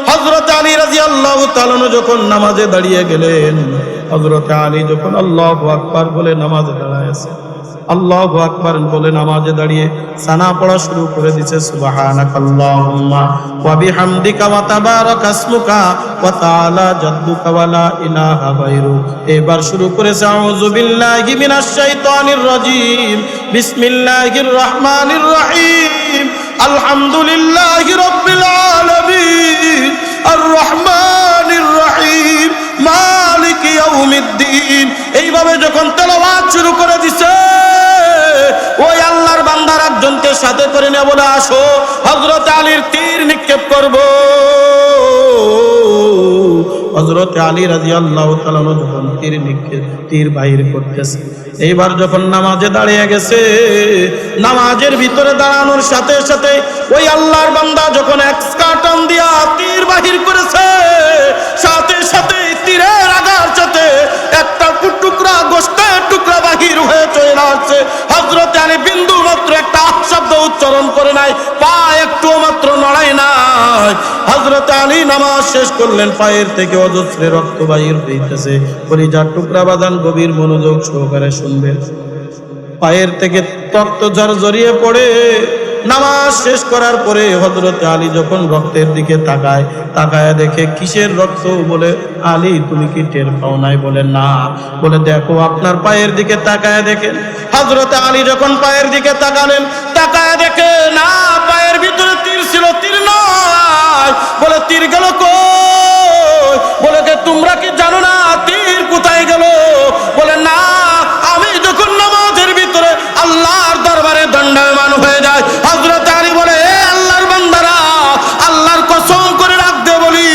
হযরত আলী রাদিয়াল্লাহু তাআলা যখন নামাজে দাঁড়িয়ে গেলেন, হযরত আলী যখন আল্লাহু আকবার বলে নামাজে দাঁড়ায়ছে, আল্লাহু আকবার বলে নামাজে দাঁড়িয়ে সানা পড়া শুরু করে দিয়েছে, সুবহানাকাল্লাহুম্মা ওয়া বিহামদিকা ওয়া তাবারাকা ইসমুকা ওয়া তাআলা জাদ্দুকা ওয়া লা ইলাহা গায়রু। এবার শুরু করেছে আউযু বিল্লাহি মিনাশ শাইতানির রাজীম, বিসমিল্লাহির রহমানির রহিম, আলহামদুলিল্লাহি রাব্বিল আলামিন, আর রহমানির রহিম, মালিক ইয়াউমিদ্দিন। এইভাবে যখন তেলাওয়াত শুরু করে দিছে, ওই আল্লাহর বান্দার একজনকে সাথে করে নিয়ে বলে, আসো হযরত আলীর তীর নিক্ষেপ করব। হযরত আলী রাদিয়াল্লাহু তাআলা যখন তীর বাহির করতেছে, এইবার যখন নামাজে দাঁড়িয়ে গেছে, নামাজের ভিতরে দাঁড়ানোর সাথে সাথে ওই আল্লাহর বান্দা যখন এক টান দিয়া তীর বাহির করেছে, সাথে সাথে তীরের আঘাত সাথে একটা টুকরা গোশতের টুকরা বাহির হয়ে চলে আসছে। হযরত আলী বিন্দু মাত্র একটা শব্দ উচ্চারণ করে নাই, পা একটু মাত্র নড়ায় নাই। হযরত আলী নামাজ শেষ করলেন, পায়ের থেকে অজস্র রক্ত বাহির হইতেছে। কলিজার টুকরা বাঁধান গভীর মনোযোগ সহকারে শুনবেন। পায়ের থেকে রক্ত জড়িয়ে পড়ে নামাজ শেষ করার পরে হযরত আলী যখন রক্তের দিকে তাকায় দেখে কিসের রক্ত? বলে, আলী তুমি কি টের পাও নাই? বলে না। বলে দেখো আপনার পায়ের দিকে তাকায় দেখেন। হযরত আলী যখন পায়ের দিকে তাকালেন, তাকায় দেখে না পায়ের ভিতরে তীর ছিল, তীর নয়। বলে তীর গেল কই? বলে তোমরা কি জানো না তীর কোথায় গেল? বলে না, আমি যখন নামাজের ভিতরে আল্লাহর দরবারে দণ্ডায়মান হয়ে যায়। হযরত আলী বলে, আল্লাহর বান্দারা, আল্লাহর কসম করে রাখতে বলি,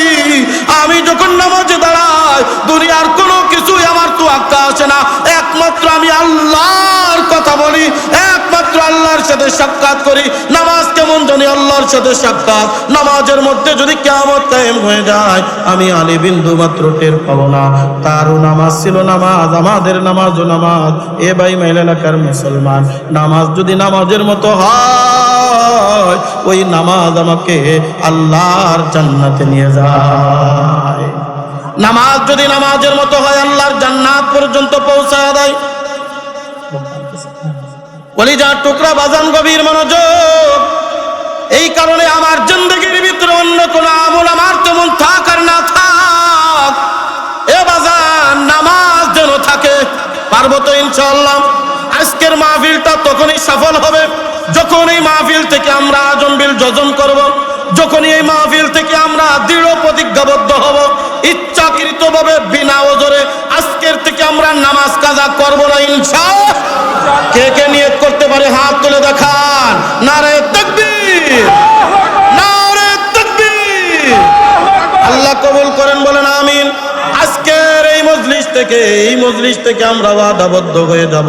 আমি যখন নামাজে দাঁড়াই দুনিয়ার কোনো কিছুই আমার তো আক্কা আসে না, একমাত্র আমি আল্লাহর কথা বলি, একমাত্র আল্লাহর সাথে সাক্ষাৎ করি। নামাজ কেমন জানি আল্লাহর সাথে সাক্ষাৎ। নামাজের মধ্যে যদি কিয়ামত কায়েম হয়ে যায়, আমি আলী বিন্দু মাত্র টের পাবো না। তারও নামাজ ছিল নামাজ, আমাদের নামাজও নামাজ। এ ভাই মাইল এলাকার মুসলমান, নামাজ যদি নামাজের মতো হয়, ওই নামাজ আমাকে আল্লাহর জান্নাতে নিয়ে যায়। নামাজ যদি নামাজের মতো হয়, আল্লাহর জান্নাত পর্যন্ত পৌঁছায় দেয়। কলিজার টুকরা বাজান, গভীর মনোযোগ। এই কারণে আমার জিন্দেগির ভিতরে অন্য কোন আমল আমার তেমন থাক আর না থাক, এ বাজান নামাজ যেন থাকে। পারবো তো ইনশাআল্লাহ। আজকের মাহফিলটা তখনই সফল হবে যখন এই মাহফিল থেকে আমরা আজম বিল যজম করব, যখন এই মাহফিল থেকে আমরা দৃঢ় প্রতিজ্ঞাবদ্ধ হব, ইচ্ছাকৃতভাবে বিনা ওজরে আজকের থেকে আমরা নামাজ কাজা করব না ইনশাআল্লাহ। কে কে নিয়ত করতে পারে হাত তুলে দেখান। নারে তাকবীর, নারে তাকবীর। আল্লাহ কবুল করেন, বলেন আমিন। আজকের এই মজলিস থেকে আমরা ওয়াদাবদ্ধ হয়ে যাব,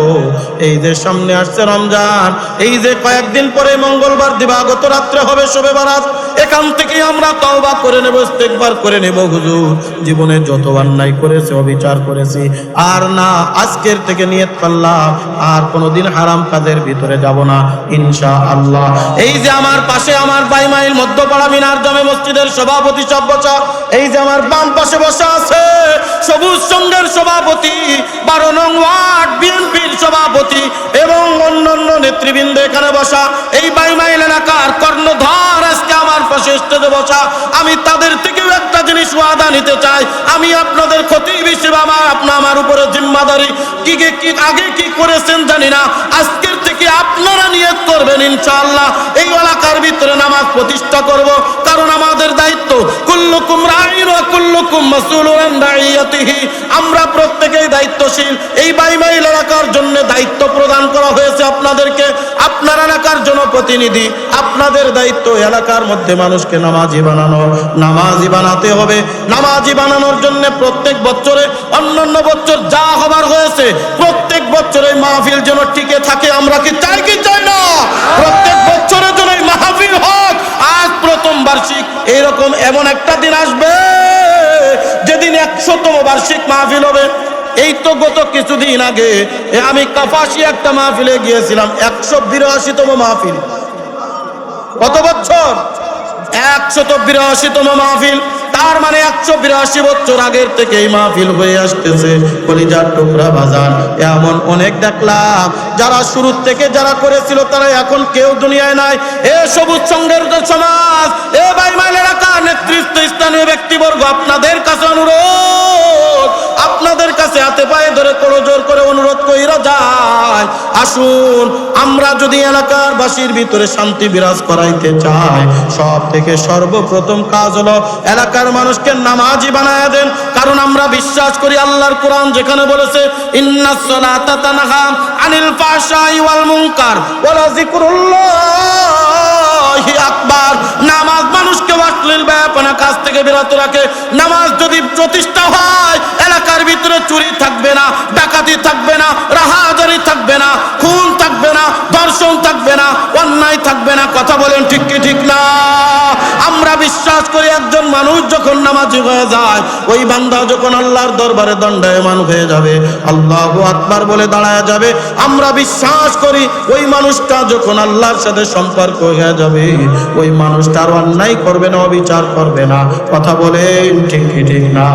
এই যে সামনে আসছে রমজান, এই যে কয়েকদিন পরে মঙ্গলবার দিবাগত রাত্রে হবে শবে বারাত, এখান থেকে আমরা তওবা করে নেব, ইস্তেগফার করে নেব। হুজুর জীবনে যত অন্যায় করেছে, অবিচার করেছি, আর না আজকের থেকে নিয়ত করলাম আর কোনোদিন হারাম কাজের ভিতরে যাব না ইনশাআল্লাহ। এই যে আমার পাশে আমার বাইমাইল মধ্যপাড়া মিনার জামে মসজিদের সভাপতি সব বসা, এই যে আমার বাম পাশে বসা আছে সবুজ সংঘের সভাপতি, 12 নং ওয়ার্ড বিএনপির সভাপতি এবং অন্যান্য নেতৃবৃন্দ এখানে বসা, এই বাইমাইল এলাকার কর্ণধর আজকে আমার পাশে স্টেজে বসা, আমি তাদের থেকেও একটা জিনিস ওয়াদা নিতে চাই। আমি আপনাদের খতিব হিসেবে আমার উপরে জিম্মাদারি, কি আগে কি করেছেন জানি না, আজকের থেকে আপনারা নিয়ত করবেন ইনশাআল্লাহ এই এলাকার ভিতরে নামাজ প্রতিষ্ঠা করব। কারণ আমাদের দায়িত্ব, কুল্লুকুম রাঈন ওয়া কুল্লুকুম মাসউলুন আন রাইয়াতিহি, আমরা প্রত্যেকেই দায়িত্বশীল। এই বাইমাইল এলাকার জন্য দায়িত্ব প্রদান করা হয়েছে আপনাদেরকে, আপনার এলাকার জনপ্রতিনিধি, আপনাদের দায়িত্ব এলাকার মধ্যে মানুষকে নামাজি বানানো, নামাজি বানাতে হবে। নামাজি বানানোর জন্য প্রত্যেক বছরে অন্যান্য বছর যা হবার হয়েছে, প্রত্যেক বছরে মাহফিল যেন টিকে থাকে। আমরা কি চাই কি চাই না? প্রত্যেক বছরের জন্য মাহফিল হোক। আজ প্রথম বার্ষিক, এইরকম এমন একটা দিন আসবে যেদিন 100তম বার্ষিক মাহফিল হবে। এই তো গত কিছুদিন আগে আমি কাপাসি একটা মাহফিলে গিয়েছিলাম, 182তম মাহফিল। কত বছর? 182তম মাহফিল। তার মানে 182 বছর আগের থেকে এই মাহফিল হয়ে আসতেছে। কলিজার টুকরা বাজার, এমন অনেক দেখলাম যারা শুরু থেকে যারা করেছিল তারা এখন কেউ দুনিয়ায় নাই। এ সবুজ সংঘের সমাজ, এ বাইমাইল এলাকার নেতৃত্ব স্থানীয় ব্যক্তিবর্গ, আপনাদের কাছে অনুরোধ, আপনাদের কাছে হাতে পায়ে ধরে জোর করে অনুরোধ কইরা যায়, আসুন আমরা যদি এলাকার বাসীর ভিতরে শান্তি বিরাজ করাইতে চাই, সব থেকে সর্বপ্রথম কাজ হলো এলাকার মানুষকে নামাজি বানায় দেন। কারণ আমরা বিশ্বাস করি আল্লাহর কোরআন যেখানে বলেছে ইন্নাস সালাতা তানহা আনিল ফাহশাই ওয়াল মুনকার ওয়া যিকরুল্লাহি আকবার, নামাজ মানুষকে অশ্লীল ব্যাপার কাজ থেকে বিরত রাখে। নামাজ যদি প্রতিষ্ঠা হয়, এলাকার ভিতরে চুরি থাকবে না, ডাকাতি থাকবে না, রাহাজারি থাকবে না, খুন থাকবে না, ধর্ষণ থাকবে না, অন্যায় থাকবে না। কথা বলেন ঠিক কি ঠিক না? আমরা বিশ্বাস করি একজন মানুষ যখন নামাজি হয়ে যায়, ওই বান্দা যখন আল্লাহর দরবারে দণ্ডায়মান হয়ে যাবে, আল্লাহু আকবার বলে দাঁড়ায় যাবে, আমরা বিশ্বাস করি ওই মানুষটা যখন আল্লাহর সাথে সম্পর্ক হয়ে যাবে, ওই মানুষটা আর অন্যায় করবে না, অবিচার করবে না। কথা বলেন ঠিক কি ঠিক না?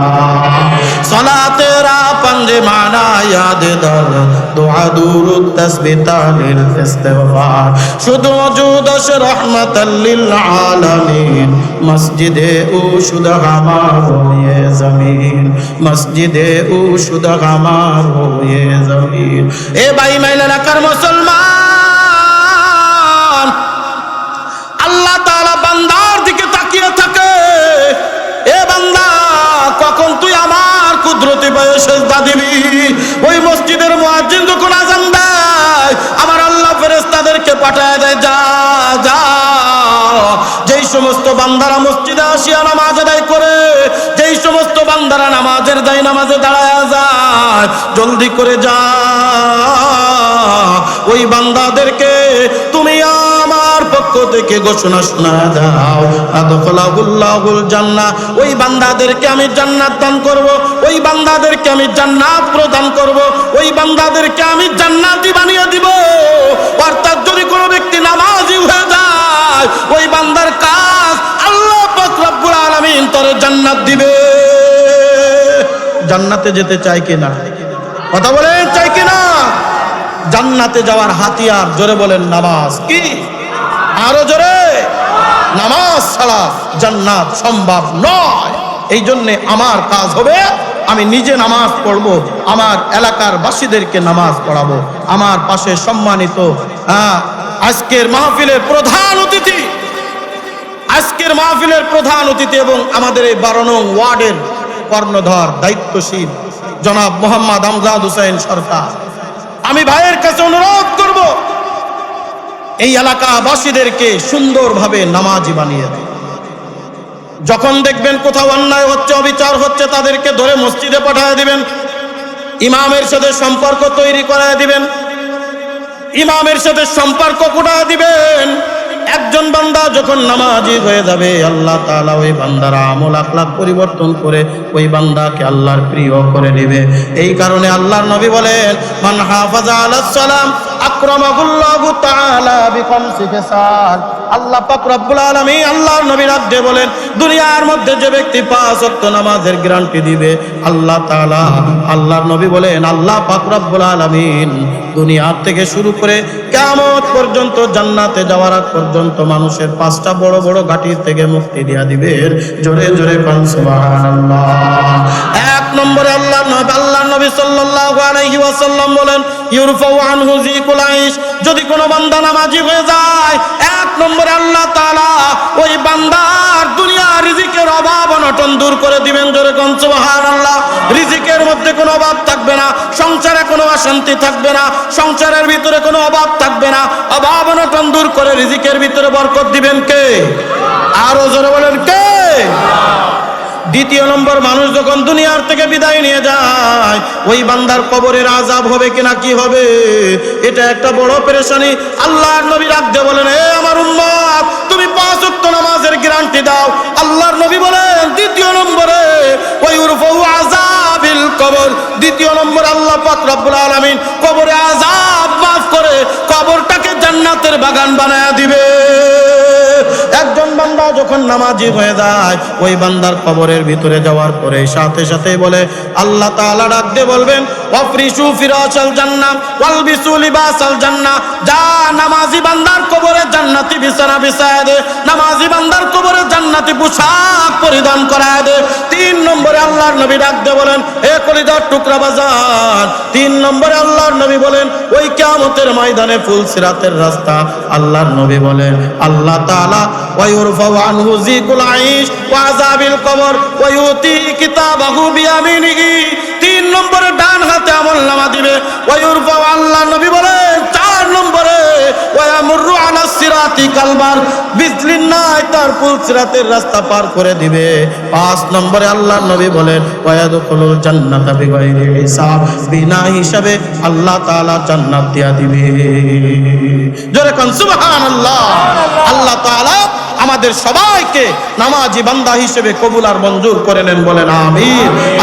সালাতেরা पंजे माना याद दर दुआ दुरूद तस्बीह तालील इस्तिगफार शुदु वजूदश रहमतल लिल आलमीन मस्जिदे उशुद हमारो ये जमीन मस्जिदे उशुद हमारो ये जमीन। ए भाई महिला कर मुसलमान, अल्लाह ताला बंदार दिके ताकिए থাকে, এ বান্দা কখন তুই আমার কুদরতি পায়ে সেজদা দিবি? ওই মসজিদের মুয়াজ্জিন যখন আযান দেয়, আমার আল্লাহ ফেরেশতাদেরকে পাঠায় দেয়, যা যা যেই সমস্ত বান্দারা মসজিদে আসিয়া নামাজ আদায় করে, যেই সমস্ত বান্দারা নামাজের দায় নামাজে দাঁড়ায় যায়, জলদি করে যা ওই বান্দাদেরকে তুমি আমার পক্ষ থেকে ঘোষণা শোনা দাও, আদখালাহুল্লাহুল জান্নাহ, ওই বান্দাদেরকে আমি জান্নাত দান করব, ওই বান্দাদেরকে আমি জান্নাত প্রদান করব, ওই বান্দাদেরকে আমি জান্নাতি বানিয়ে দিব। অর্থাৎ যদি কোনো ব্যক্তি নামাজি হয়ে যায়, ওই বান্দার কাজ আল্লাহ পাক রব্বুল আলামিন তার জান্নাত দিবে। জান্নাতে যেতে চাই কিনা? কথা বলেন চাই কিনা? জান্নাতে যাওয়ার হাতিয়ার, জোরে বলেন নামাজ। কি? আরো জোরে। নামাজ ছাড়া জান্নাত সম্ভব নয়। এই জন্যে আমার কাজ হবে, আমি নিজে নামাজ পড়বো, আমার এলাকার বাসীদেরকে নামাজ পড়াবো। আমার পাশে সম্মানিত আজকের মাহফিলের প্রধান অতিথি এবং আমাদের এই 12 নং ওয়ার্ডের কর্ণধর দায়িত্বশীল জনাব মোহাম্মদ আমজাদ হোসেন সরকার। আমি ভাইয়ের কাছে অনুরোধ করব, এই এলাকাবাসীদেরকে সুন্দরভাবে নামাজি বানিয়ে দেন। যখন দেখবেন কোথাও অন্যায় হচ্ছে, অবিচার হচ্ছে, তাদেরকে ধরে মসজিদে পাঠিয়ে দিবেন, ইমামের সাথে সম্পর্ক তৈরি করায় দিবেন, ইমামের সাথে সম্পর্ক করায় দিবেন। একজন বান্দা যখন নামাজি হয়ে যাবে, আল্লাহ তাআলা ওই বান্দার আমল আখলাক পরিবর্তন করে ওই বান্দাকে আল্লাহর প্রিয় করে নেবে। এই কারণে আল্লাহর নবী বলেন, মান হাফাজা আলাস সালাম আকরামাহুল্লাহু তাআলা বিখামসি খিসাল। আল্লাহ পাক রব্বুল আলামিন আল্লাহর নবী রাখতে বলেন, দুনিয়ার মধ্যে যে ব্যক্তি 5 ওয়াক্ত নামাজের গ্যারান্টি দিবে, আল্লাহ তাআলা, আল্লাহর নবী বলেন, আল্লাহ পাক রব্বুল আলামিন দুনিয়া থেকে শুরু করে কিয়ামত পর্যন্ত জান্নাতে যাওয়ার আগ পর্যন্ত মানুষের 5টা বড় বড় ঘাটি থেকে মুক্তি দিয়া দিবে। জোরে জোরে বলেন সুবহানাল্লাহ। এক নম্বরে আল্লাহর নবী সাল্লাল্লাহু আলাইহি ওয়াসাল্লাম বলেন, ইউরফাউ আনহু যিকুল আইশ। যদি কোনো বান্দা নামাজি হয়ে যায়, এক নম্বরে আল্লাহ তাআলা ওই বান্দার দুনিয়া রিজিকের অভাব অনটন দূর করে দিবেন। জোরে কোন সুবহানাল্লাহ। রিজিকের মধ্যে কোনো অভাব থাকবে না, সংসারে কোনো অশান্তি থাকবে না, সংসারের ভিতরে কোনো অভাব থাকবে না। অভাব অনটন দূর করে রিজিকের ভিতরে বরকত দিবেন কে? আরো জোরে বলেন কে? দ্বিতীয় নম্বর, মানুষ যখন দুনিয়ার থেকে বিদায় নিয়ে যায়, ওই বান্দার কবরের আযাব হবে কিনা, কি হবে, এটা একটা বড় পেরেশানি। আল্লাহর নবী রাখতে বলেন, হে আমার উম্মত, তুমি 5 ওয়াক্ত নামাজের গ্যারান্টি দাও। আল্লাহর নবী বলেন, দ্বিতীয় নম্বরে ওই উরফাউ আযাবিল কবর। দ্বিতীয় নম্বর, আল্লাহ পাক রব্বুল আলামিন কবরে আযাব মাফ করে কবরটাকে জান্নাতের বাগান বানায়া দিবে। একজন বান্দা যখন নামাজি হয়ে যায়, ওই বান্দার কবরের ভিতরে যাওয়ার পরে সাথে সাথে বলে, আল্লাহ তাআলা ডাক দিয়ে বলবেন, ওয়াফরিশু ফিরাশাল জান্নাহ ওয়ালবিসু লিবাসাল জান্নাহ। যা নামাজি বান্দার কবরে জান্নাতি বিছানা বিছায়া দে, নামাজি বান্দার কবরে জান্নাতি পোশাক পরিধান করায় দে। 3 নম্বরে আল্লাহর নবী ডাক দিয়ে বলেন, হে কলিজার টুকরা বাজার, 3 নম্বরে আল্লাহর নবী বলেন, ওই কিয়ামতের ময়দানে ফুল সিরাতের রাস্তা, আল্লাহর নবী বলেন, আল্লাহ তাআলা ওয়ায়ুরফাউ আনহু যিকুল আইশ ওয়া আযাবিল কবর ওয়া ইউতি কিতাবাহু বিয়ামিনিহি। 3 নম্বরে ডান হাতে আমলনামা দিবে। ওয়ায়ুরফাউ, আল্লাহর নবী বলেন 4 নম্বরে ওয়ায়ামুরু আলাস সিরাতি কালবার, বিজলিন নাই, তার ফুল সিরাতের রাস্তা পার করে দিবে। 5 নম্বরে আল্লাহর নবী বলেন, ওয়ায়াদখুলুল জান্নাতা বিগাইরি হিসাব, বিনা হিসাবে আল্লাহ তাআলা জান্নাত দিয়া দিবে। জোরে কোন সুবহানাল্লাহ। আল্লাহ তাআলা আমাদের সবাইকে নামাজি বান্দা হিসেবে কবুল আর মঞ্জুর করে নেন, বলেন আমিন।